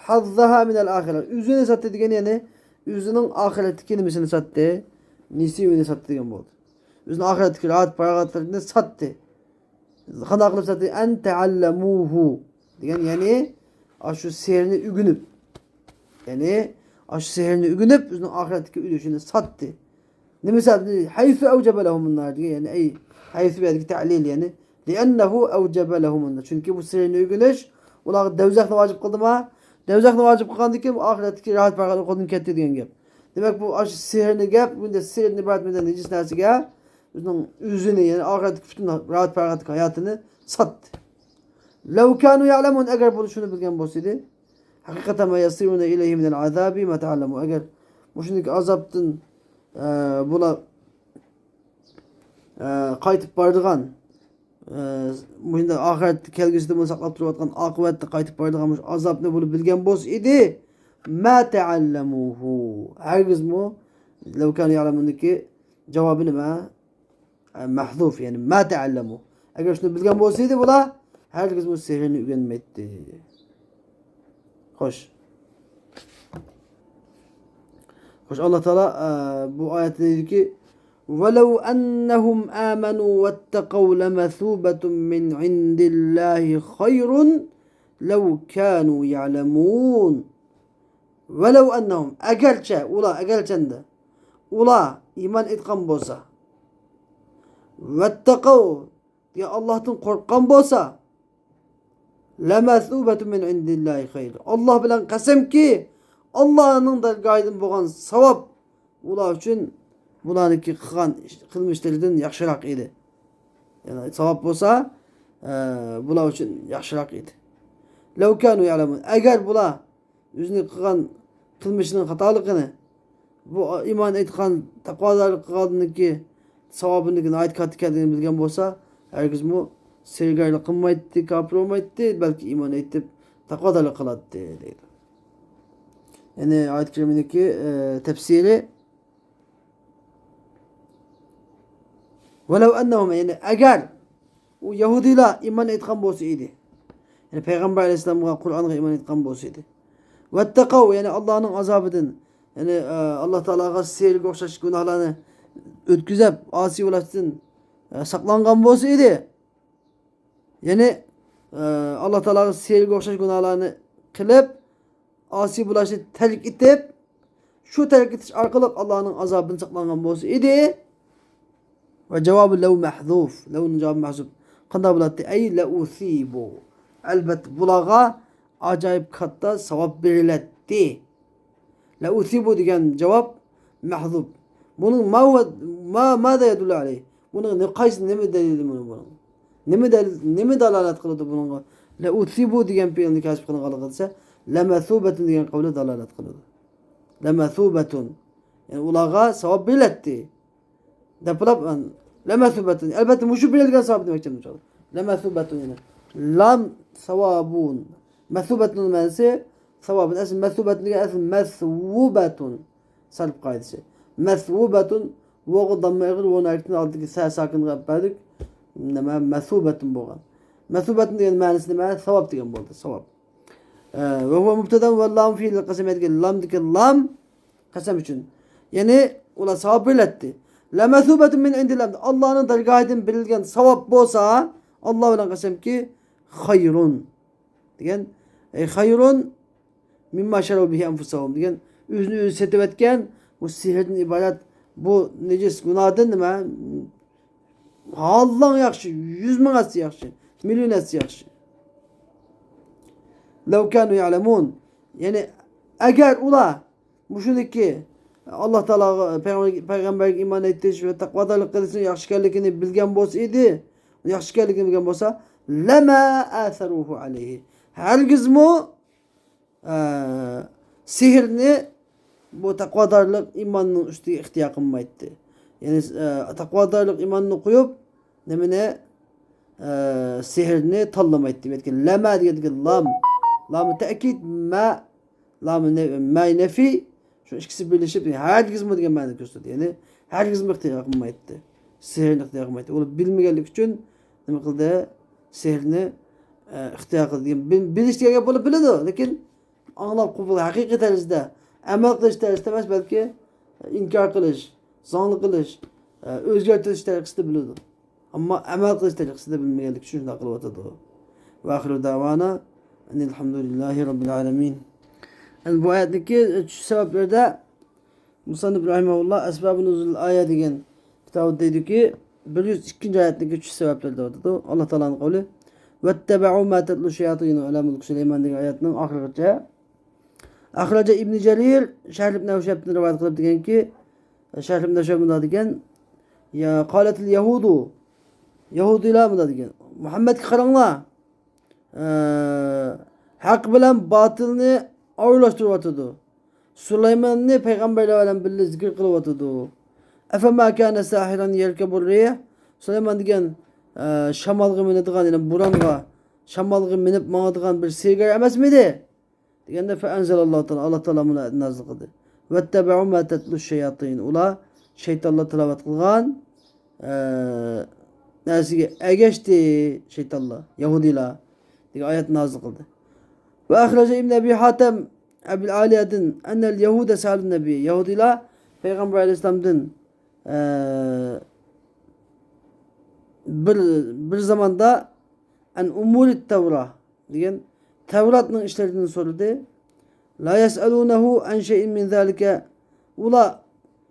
Hazzaha min al-axirat. O'zini satdi degan ya'ni o'zining oxiratdagi nimasini satdi? Nisibini satdi degan bo'ldi. O'zining oxiratdagi rahat parag'atlarini satdi. Qanday qilib satdi? An ta'allamuhu degan ya'ni shu sehrni o'rganib. Ya'ni shu sehrni o'rganib o'zining oxiratdagi ulushini satdi. Nima sababli? Haythu awjaba lahum an-nar degan ya'ni ay haythu biyadagi ta'lil ya'ni li'annahu awjaba lahum an-nar. Chunki bu sehrni o'rganish ular devzakni vacib qildimi? Devzakni vacib qilgandan keyin oxiratdagi rahat parag'at qo'ldan ketdi degan gap. Demak bu sehrni gap, bunda sehrni iborat bundan nejis narsaga o'zini yani oxiratdagi butun rahat parag'at hayotini satdi. Law kanu ya'lamun agar bu shuni bilgan bo'lsa-edi, haqiqatan ma yasiruna ilayhi min al-azabi ma ta'lamu agar shunday azobdan bular qaytib boradigan bunda oxirat kelgusida buni saqlab turayotgan oqibatda qaytib boradigan azobni bo'lib bilgan bo'lsa edi ma ta'allamuhu hargizmi law kanu ya'lamundaki javobi nima mahdhuf yani ma ta'allamu agar shuni bilgan bo'lsa edi bular hargiz bu sehrni o'rganmaydi. Xo'sh Allah Teala bu oyatda dediki وَلَوْ أَنَّهُمْ آمَنُوا وَاتَّقَوْا لَمَثُوبَةٌ مِّنْ عِنْدِ اللّٰهِ خَيْرٌ لَوْ كَانُوا يَعْلَمُونَ وَلَوْ أَنَّهُمْ egerçende ula iman etkan bolsa وَاتَّقَوْا diye Allah'tan korkkan bolsa لَمَثُوبَةٌ مِّنْ عِنْدِ اللّٰهِ خَيْرٌ Allah bilen kasem ki Allah'ın da gaydın boğan savap ula için bularniki qilmishlaridan yaxshiroq edi. Yani savob bo'lsa, bular uchun yaxshiroq edi. Law kanu ya'lamun. Agar bular o'zini qilgan qilmishining xatoligini, bu iymon etgan taqvodorlik qilganligi savobini aytib ketganligini bilgan bo'lsa, Herkes mu sevgiyle kılmaydı, kafir olmaydı, belki iman edip takvadarlık kıladı deydi. Yani ayet-i kerimedeki tefsiri velev ennehum yani eğer o Yahudiler iman etkan bolsaydı. Yani Peygamber Aleyhisselam'a Kur'an'a iman etkan bolsaydı. Vettekav yani Allah'ın azabıdın. Yani Allah Teala'ga seyirlik okşaş günahlarını ötküzep asi ulaşsın saklangan bolsaydı. Yani Allah Teala'ga seyirlik okşaş günahlarını kılıp asi bulaşıp terk edip şu terk etiş arkalı Allah'ın azabını saklangan bolsaydı. Ve cevabı lev mahzuf. Lev'nin cevabı mahzuf. Kanda bulattı. Ey le'uthibu. Elbette bulağa acayip katta sevap veriletti. Le'uthibu diyen cevap mahzuf. Bunun ma da yedullu aleyh. Bunun ne kays ne mi delili bunun? Ne mi dalalet kılıdı bunun? Le'uthibu diyen peygamber kasıp kılın kalıklısa lemethubetun diyen kavle dalalet kılıdı. Lemethubetun. Yani ulağa sevap veriletti. Depolap lemethubetun. Elbette muşu birilgen sevap demek için inşallah. Lemethubetun yani. Lam sevabun. Methubetun mensi sevabun. Esin methubetun diye esin methubetun. Salp kaidesi. Methubetun voğu damma eğir voğun erktin aldık sağ sakın yapmadık. Methubetun boğan. Methubetun diye manisi ne? Sevap diye boldu. Sevap. Ve huve mubteden ve lam fiil kasem etken lam diken lam kasem için. Yani ula sevap birletti. Lemethubetun min indillah. Allah'ın dergahiden birilgen sevap bolsa Allah bilen kasem ki hayrun. Diyen hayrun mimma şerav bihi enfusahum diyen üzünü setevetken bu sihirden ibaret bu necis günahdan nima Allah'ın yaxşı 100 bin esi yaxşı milyon esi yaxşı lev kanu ya'lemun yani eğer ula bu şudaki Allah Teala peygamber iman ettiği ve takvadarlık kılısın yaxşıkarlıkını bilgen bolsaydı yaxşıkarlıkını bilgen bolsa lema atheruhu aleyhi hergiz mu sihirini bu takvadarlık imanının üstü ihtiya kılmaydı. Yani takvadarlık imanını koyup nemine sihirini tallamaydı. Yani lema diye lam. Lam tekit ma lam nefi şu ikisi birleşip hergiz mu diye mani gösterdi. Yani hergiz mi ihtiya kılmaydı. Sihirini ihtiya kılmaydı. Onu bilmeyenlik için ne kıldı? Sihirini ihtiya kıldı. Biliştiğe yapılıp bilirdi. Lakin anlap kubul hakikat elinizde amel kılışlar istemez belki inkar kılış, zanlı kılış, özgürtülüşler kısıtlı bilirdi. Ama amel kılışlar kısıtlı bilmeyenlik için şunu akıl vatadı. Ve ahiru davana enelhamdülillahi rabbil alemin. Yani bu ayetteki sebeplerde Musannif Rahimahullah Esbab-ı Nuzul Ayet diyen kitabı dedi ki 102. ayetteki sebeplerde vardı. Allah Teala'nın kavli وَاتَّبَعُوا مَا تَتْلُ شَيَاطِينُ عَلَى مُلْكِ Süleyman diye ayetinin ahirece İbn Cerir Şerh ibn Nevşeb'den rivayet kılıp diyen ki Şerh ibn Nevşeb'den diyen ya kâletil Yahudu Yahudiler mı da diyen Muhammed ki karanla hak bilen batılını ağırlaştırıvatıdı. Süleyman'ı peygamberle birlikte zikir kılıvatıdı. Efema kâne sahiran yerkebur riyah Süleyman diyen şamalgı minediğen yani buranğa şamalgı minip mağdıgan bir sigara emez miydi? Digende fe enzelallahu teala Allah Teala bunu nazil kıldı. Vettebe'u ma tetlu şeyatin ula şeytanla tilavet kılgan nasiye egeçti şeytanla Yahudila diye ayet nazil kıldı. Ve ahrece İbn Ebi Hatem Ebil Aliyadın ennel Yahude salun nebi Yahudila Peygamber Aleyhisselam'ın bir zamanda en umurit Tevra diyen Tevrat'ın işlerini soruldu. La yes'alunehu en şeyin min zalike ula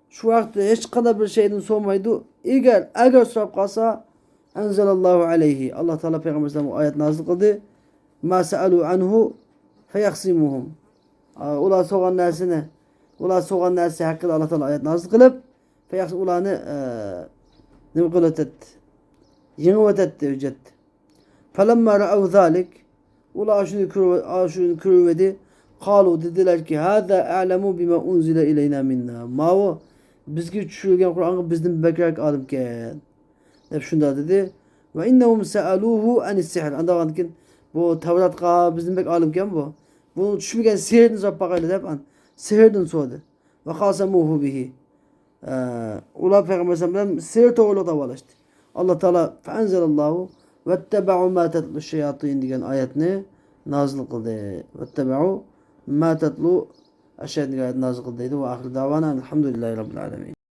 şu vakti hiç kadar bir şeyden sormaydı. Eğer sorup kalsa enzelallahu aleyhi Allah Teala Peygamber Aleyhisselam'a ayet nazil kıldı. Ma se'alu anhu feyaksimuhum ula soğan nersi hakkında Allah Teala ayet nazil kılıp feyaksim ulanı ne kılıt etti yenivet etti ücret. Felemma ra'av zalik ula şunu kürüvedi kalu dediler ki hâzâ a'lemu bima unzile ileyna minna mavo bizgi düşürülgen Kur'an'ı bizden bekrek alimken hep şunda dedi Ve innehum se'aluhu anis sihr. Anda ki bu Tevrat'a bizim pek alimken bu. Bunu düşünürken sihirdin zapakayla hep an. Sihirdin soğudu. Ve kasemuhu bihi. Ula Peygamber Aleyhisselam sihir toğulu da valaştı. Allah Teala feenzelallahu vettebe'u ma tetlu şeyatin diyen ayetini nazil kıldı. Vettebe'u ma tetlu aşağıdaki ayet nazil kıldıydı. Ve ahir davana elhamdülillahi rabbil alemin.